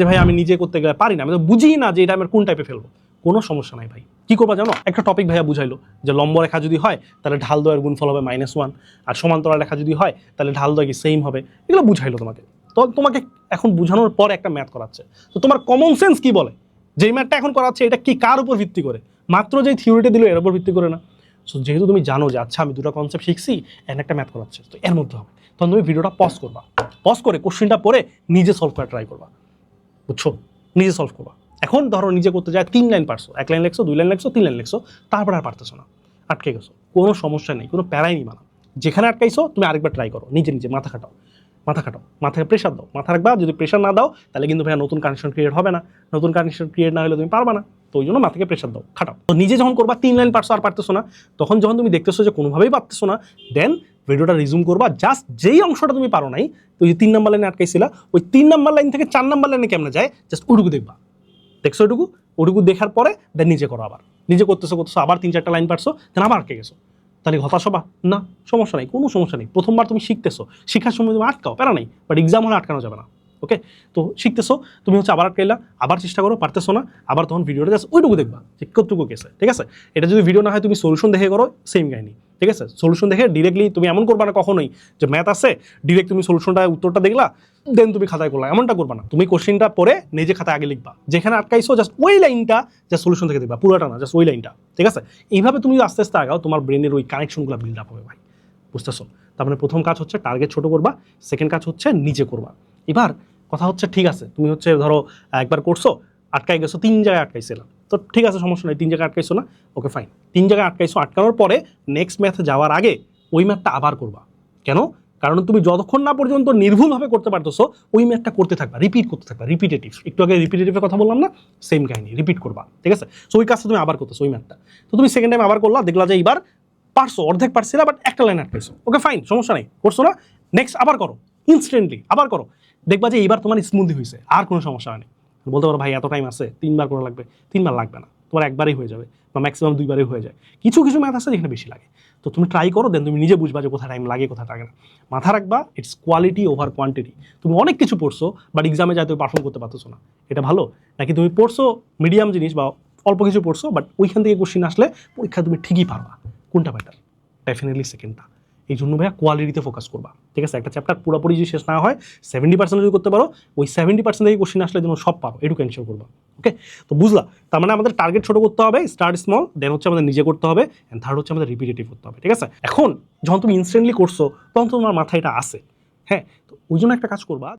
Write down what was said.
যে ভাই আমি নিজে করতে গেলে পারি না, আমি তো বুঝি না যে এটা আমি কোন টাইপে ফেলবো। কোনো সমস্যা নাই ভাই, কি করবা জানো, একটা টপিক ভাইয়া বুঝাইলো যে লম্ব রেখা যদি হয় তাহলে ঢাল দয়ের গুণফল হবে -1, আর সমান্তরাল রেখা যদি হয় তাহলে ঢাল দয় কি সেম হবে, এগুলো বুঝাইলো তোমাকে। তো তোমাকে এখন বুঝানোর পর একটা ম্যাথ করাচ্ছে, তো তোমার কমন সেন্স কি বলে যেই ম্যাথটা এখন করাচ্ছে এটা কি কার উপর ভিত্তি করে, মাত্র যেই থিওরিটা দিল এর উপর ভিত্তি করে না। সো যেহেতু তুমি জানো যে আচ্ছা আমি দুটো কনসেপ্ট শিখছি, একটা ম্যাথ করাচ্ছে তো এর মধ্যে হবে, তখন তুমি ভিডিওটা পজ করবা, পজ করে কোশ্চেনটা পড়ে নিজে সলভ করা ট্রাই করবা, বুঝছো, নিজে সলভ করবা। এখন ধরো নিজে করতে যায় 3 লাইন পারছো, 1 লাইন লিখছো, 2 লাইন লিখছো, 3 লাইন লিখছো, তারপর আর পারতেছো না, আটকে গেছো, কোনো সমস্যা নেই, কোনো প্যারাই নেই। মানা যেখানে আটকাইছো তুমি আরেকবার ট্রাই করো, নিজে নিজে মাথা খাটাও, মাথা খাটাও, মাথায় প্রেশার দাও, মাথা রাখবা। যদি প্রেশার না দাও তাহলে কিন্তু ভাইয়া নতুন কানেকশন ক্রিয়েট হবে না, নতুন কানেকশন ক্রিয়েট না হলে তুমি পারবা না। তো ওই জন্য মাথাকে প্রেশার দাও, খাটাও। তো নিজে যখন করবা 3 লাইন পারছো আর পারতেছো না, তখন যখন তুমি দেখতেছো যে কোনোভাবেই পারতেছো না, দেন ভিডিওটা রিজুম করবা, জাস্ট যেই অংশটা তুমি পারো নাই, তো ওই 3 নাম্বার লাইনে আটকাইছিলা, ওই 3 নাম্বার লাইন থেকে 4 নাম্বার লাইনে কেমনে যায় জাস্ট ওটুকু দেখবা, দেখছো ওটুকু দেখার পরে দেন নিজে করো। আবার নিজে করতেছো আবার 3-4টা লাইন পারছো, দেন আবার আটকে গেছো, তাহলে হতাশ হবা না, সমস্যা নেই, কোনো সমস্যা নেই। প্রথমবার তুমি শিখতেছো, শিখার সময় তুমি আটকাও, প্যারা নেই, বাট এক্সাম হলে আটকানো যাবে না। ওকে, তো শিখতেছো তুমি আবার আটকাইলা, আবার চেষ্টা করো, পারতেছো না, আবার তখন ভিডিওটা জাস্ট ওইটুকু দেখবা যে কতটুকু গেছে, ঠিক আছে। এটা যদি ভিডিও না হয় তুমি সলিউশন দেখে করো, সেম কাহিনী, ঠিক আছে। সলিউশন দেখে ডিরেক্টলি তুমি এমন করবা না কখনোই যে ম্যাথ আছে ডিরেক্ট তুমি সলিউশনটা উত্তরটা দেখলা দেন তুমি খাতায় করলা, এমনটা করবা না। তুমি কোশ্চেনটা পড়ে নিজে খাতায় আগে লিখবা, যেখানে আটকাইছো জাস্ট ওই লাইনটা জাস্ট সলিউশন থেকে দেখবা, পুরোটা না, জাস্ট ওই লাইনটা, ঠিক আছে। এইভাবে তুমি আস্তে আস্তে আগাও, তোমার ব্রেনের ওই কানেকশনগুলো বিল্ড আপ হবে ভাই, বুঝতেছো। তার মানে প্রথম কাজ হচ্ছে টার্গেট ছোট করবা, সেকেন্ড কাজ হচ্ছে নিজে করবা। এবার কথা হচ্ছে ঠিক আছে তুমি ধরো একবার করছো, আটকাই গেছো, 3 জায়গায় আটকাইছিলাম, তো ঠিক আছে সমস্যা নেই, 3 জায়গায় আটকাইছো না, ওকে ফাইন, 3 জায়গায় আটকাইছো, আটকানোর পরে নেক্সট ম্যাথে যাওয়ার আগে ওই ম্যাথটা আবার করবা। কেন? কারণ তুমি যতক্ষণ না পর্যন্ত নির্ভুলভাবে করতে পারতেছো ওই ম্যাথটা করতে থাকবা, রিপিট করতে থাকবা, রিপিটেটিভ। একটু আগে রিপিটেটিভের কথা বললাম না, সেম কাহিনী, রিপিট করবা, ঠিক আছে। সো ওই কাজটা তুমি আবার করতেছো ওই ম্যাথটা, তো তুমি সেকেন্ড টাইম আবার করলা, দেখলা যে এইবার পারছো, অর্ধেক পারছিলা বাট একটা লাইন আটকাইছো, ওকে ফাইন, সমস্যা নেই, করছো না, নেক্সট আবার করো, ইনস্ট্যান্টলি আবার করো, দেখবা যে এইবার তোমার স্মুথলি হয়েছে, আর কোনো সমস্যা নেই। বলতে পারো ভাই এত টাইম আছে, 3বার করা লাগবে, 3বার লাগবে না, তোমার একবারই হয়ে যাবে, বা ম্যাক্সিমাম 2বারই হয়ে যায়। কিছু কিছু ম্যাথ আছে যেখানে বেশি লাগে, তো তুমি ট্রাই করো, দেন তুমি নিজে বুঝবা যে কোথায় টাইম লাগে কোথায় লাগে না। মাথা রাখবা ইটস কোয়ালিটি ওভার কোয়ান্টিটি। তুমি অনেক কিছু পড়ছো বাট এক্সামে যায় তুমি পারফর্ম করতে পারতেছো না, এটা ভালো নাকি তুমি পড়ছো মিডিয়াম জিনিস বা অল্প কিছু পড়ছো বাট ওইখান থেকে কোশ্চিন আসলে পরীক্ষা তুমি ঠিকই পারবা, কোনটা বেটার? ডেফিনেটলি সেকেন্ডটা। এই জন্য ভাইয়া কোয়ালিটিতে ফোকাস করবা, ঠিক আছে। একটা চ্যাপ্টার পুরোপুরি যদি শেষ না হয় 70% যদি করতে পারো, ওই 70% থেকে কোশ্চিন আসলে যেন সব পারো, এটুকু এনশিওর করবা। ওকে, তো বুঝলা, তার মানে আমাদের টার্গেট ছোট করতে হবে, স্টার্ট স্মল, দেন হচ্ছে আমাদের নিজে করতে হবে, এন্ড থার্ড হচ্ছে আমাদের রিপিটেটিভ করতে হবে, ঠিক আছে। এখন যখন তুমি ইনস্ট্যান্টলি করছো তখন তোমার মাথায় এটা আসে, হ্যাঁ, তো ওই জন্য একটা কাজ করবা।